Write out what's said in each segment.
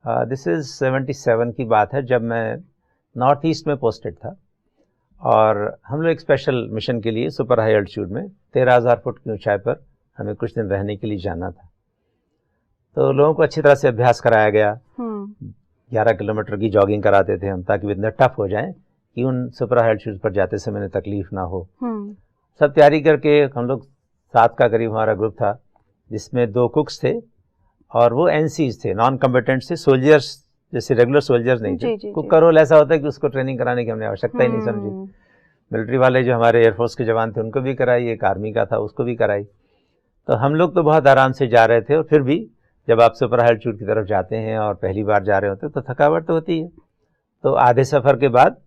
This is 77 की बात है, जब मैं नॉर्थ ईस्ट में पोस्टेड था और हम लोग एक स्पेशल मिशन के लिए सुपर हाई एल्टीट्यूड में 13,000 फुट की ऊंचाई पर हमें कुछ दिन रहने के लिए जाना था। तो लोगों को अच्छी तरह से अभ्यास कराया गया। 11 किलोमीटर की जॉगिंग कराते थे हम, ताकि इतना टफ हो जाए कि उन सुपर हाई एल्टीट्यूड पर जाते समय तकलीफ ना हो। सब तैयारी करके हम लोग 7 का करीब हमारा ग्रुप था, जिसमें 2 कुक्स थे और वो एनसीज थे, नॉन कम्बेटेंट से, सोल्जर्स जैसे रेगुलर सोल्जर्स नहीं थे। कुक का रोल ऐसा होता है कि उसको ट्रेनिंग कराने की हमने आवश्यकता ही नहीं समझी। मिलिट्री वाले जो हमारे एयरफोर्स के जवान थे उनको भी कराई, एक आर्मी का था उसको भी कराई। तो हम लोग तो बहुत आराम से जा रहे थे, और फिर भी जब आप सुपर हाई एल्टीट्यूड की तरफ जाते हैं और पहली बार जा रहे होते तो थकावट तो होती है। तो आधे सफ़र के बाद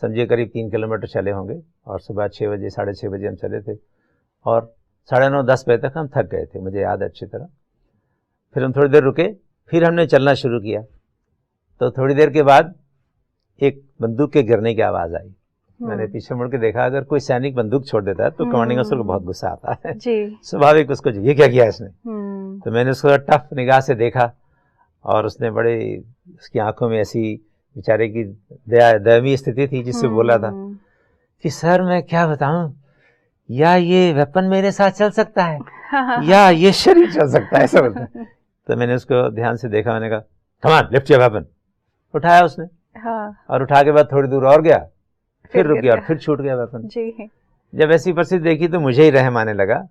समझिए करीब 3 किलोमीटर चले होंगे, और सुबह 6 बजे 6:30 बजे हम चले थे, और 9:30-10 बजे तक हम थक गए थे, मुझे याद अच्छी तरह। फिर हम थोड़ी देर रुके, फिर हमने चलना शुरू किया। तो थोड़ी देर के बाद एक बंदूक के गिरने की आवाज़ आई। मैंने पीछे मुड़ के देखा, अगर कोई सैनिक बंदूक छोड़ देता है तो कमांडिंग अफसर को बहुत गुस्सा आता है स्वाभाविक, उसको ये क्या किया इसने। तो मैंने उसको टफ निगाह से देखा, और उसने बड़े, उसकी आंखों में ऐसी बेचारे की दयनीय स्थिति थी, जिससे बोला था कि सर मैं क्या बताऊं, या ये वेपन मेरे साथ चल सकता है या ये शरीर चल सकता है, ऐसा बोलता है। तो मैंने उसको ध्यान से देखा, मैंने कहा come on lift your weapon. उठाया उसने, और उठा के बाद थोड़ी दूर और गया, फिर रुक गया और फिर छूट गया वेपन। जब ऐसी परिस्थिति देखी तो मुझे ही रहम आने लगा,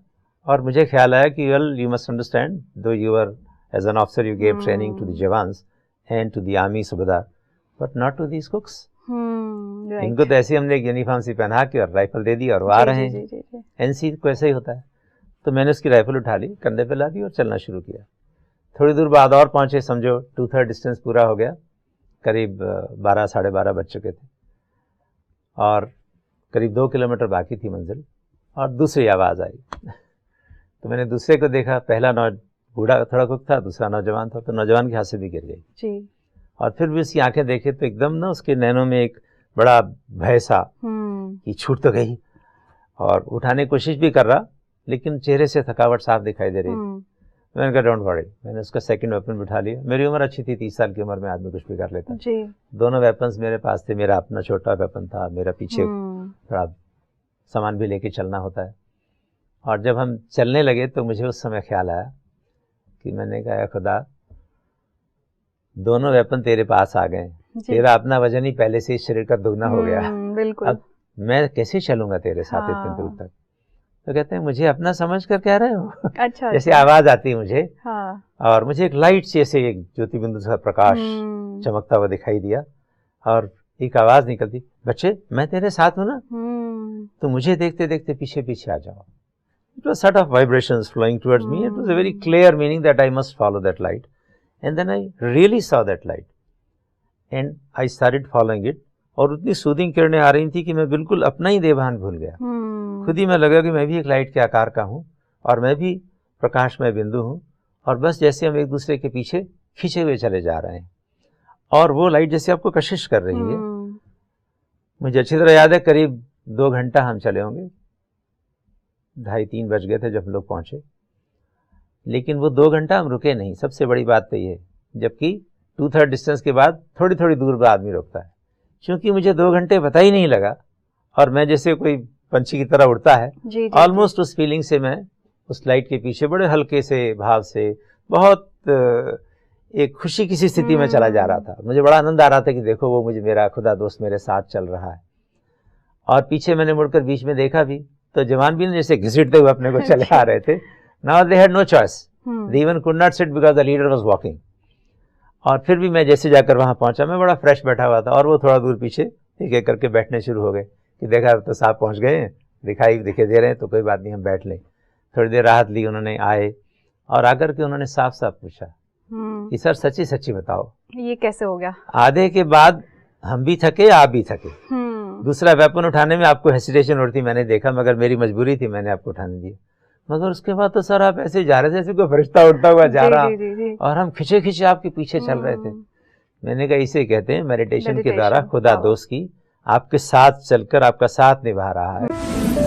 और मुझे ख्याल आया कि well you must understand, though you are as an officer you gave training to the jawans and to the army subedar, but not to these cooks. इनको तो ऐसे हमने एक यूनिफॉर्म सी पहना के और राइफल दे दी और वो आ रहे हैं। एनसी को ऐसा ही होता है। तो मैंने उसकी राइफल उठा ली, कंधे पे ला दी और चलना शुरू किया। थोड़ी दूर बाद और पहुंचे, समझो 2/3 डिस्टेंस पूरा हो गया, करीब 12 साढ़े 12 बज चुके थे, और करीब 2 किलोमीटर बाकी थी मंजिल, और दूसरी आवाज़ आई। तो मैंने दूसरे को देखा, पहला बूढ़ा थोड़ा कुक था, दूसरा नौजवान था। तो नौजवान के हाथ से भी गिर गई, और फिर भी उसकी आंखें देखे तो एकदम ना उसके नैनों में एक बड़ा भय सा कि छूट तो गई, और उठाने की कोशिश भी कर रहा, लेकिन चेहरे से थकावट साफ दिखाई दे रही। मैंने कहा डोंट वरी, मैंने उसका सेकंड वेपन बिठा लिया। मेरी उम्र अच्छी थी, 30 साल की उम्र में आदमी कुछ भी कर लेता जी। दोनों वेपन्स मेरे पास थे, मेरा अपना छोटा वेपन था, मेरा पीछे थोड़ा सामान भी लेके चलना होता है। और जब हम चलने लगे तो मुझे उस समय ख्याल आया कि मैंने कहा खुदा, दोनों वेपन तेरे पास आ गए, तेरा अपना वजन ही पहले से इस शरीर का दुगना हो गया, अब मैं कैसे चलूंगा तेरे साथ इतने दूर तक। तो कहते हैं मुझे अपना समझ कर कह रहे हो। अच्छा, जैसे आवाज आती मुझे, और मुझे एक लाइट से ऐसे एक ज्योति बिंदु सा प्रकाश चमकता हुआ दिखाई दिया, और एक आवाज निकलती, बच्चे मैं तेरे साथ हूं ना, तो मुझे देखते देखते पीछे पीछे आ जाओ। It was sort of vibrations flowing towards me. It was a very clear meaning that I must follow that light. And then I really saw that light. And I started following it. और उतनी soothing किरणें आ रही थी कि मैं बिल्कुल अपना ही देवभान भूल गया। खुद ही मैं लगा कि मैं भी एक लाइट के आकार का हूँ, और मैं भी प्रकाशमय बिंदु हूँ, और बस जैसे हम एक दूसरे के पीछे खींचे हुए चले जा रहे हैं, और वो लाइट जैसे आपको कशिश कर रही है। मुझे अच्छी तरह याद है, करीब 2 घंटा हम चले होंगे, 2:30-3 बज गए थे जब हम लोग पहुंचे। लेकिन वो 2 घंटा हम रुके नहीं। सबसे बड़ी बात तो ये, जबकि 2/3 डिस्टेंस के बाद थोड़ी थोड़ी दूर पर आदमी रुकता है, क्योंकि मुझे 2 घंटे पता ही नहीं लगा, और मैं जैसे कोई पंछी की तरह उड़ता है, ऑलमोस्ट उस फीलिंग से मैं उस लाइट के पीछे बड़े हल्के से भाव से बहुत एक खुशी की सी स्थिति में चला जा रहा था। मुझे बड़ा आनंद आ रहा था कि देखो वो मुझे, मेरा खुदा दोस्त मेरे साथ चल रहा है। और पीछे मैंने मुड़कर बीच में देखा भी, तो जवान भी जैसे घसीटते हुए अपने को चले आ रहे थे। Now they had no choice, they even could not sit because the leader was walking. और फिर भी मैं जैसे जाकर वहां पहुंचा, मैं बड़ा फ्रेश बैठा हुआ था, और वो थोड़ा दूर पीछे एक एक करके बैठने शुरू हो गए कि देखा तो साहब पहुंच गए हैं, दिखाई दे रहे हैं, तो कोई बात नहीं हम बैठ लें। थोड़ी देर राहत ली उन्होंने, आए और आकर के उन्होंने साफ साफ पूछा कि सर सच्ची सच्ची बताओ ये कैसे हो गया। आधे के बाद हम भी थके, आप भी थके। दूसरा वेपन उठाने में आपको हेसिटेशन होती थी, मैंने देखा, मगर मेरी मजबूरी थी, मैंने आपको उठाने दिया। मगर उसके बाद तो सर आप ऐसे जा रहे थे जैसे कोई फरिश्ता उड़ता हुआ जा रहा, और हम खिंचे खिंचे आपके पीछे चल रहे थे। मैंने कहा इसे कहते हैं मेडिटेशन के द्वारा खुदा दोस्त की आपके साथ चलकर आपका साथ निभा रहा है।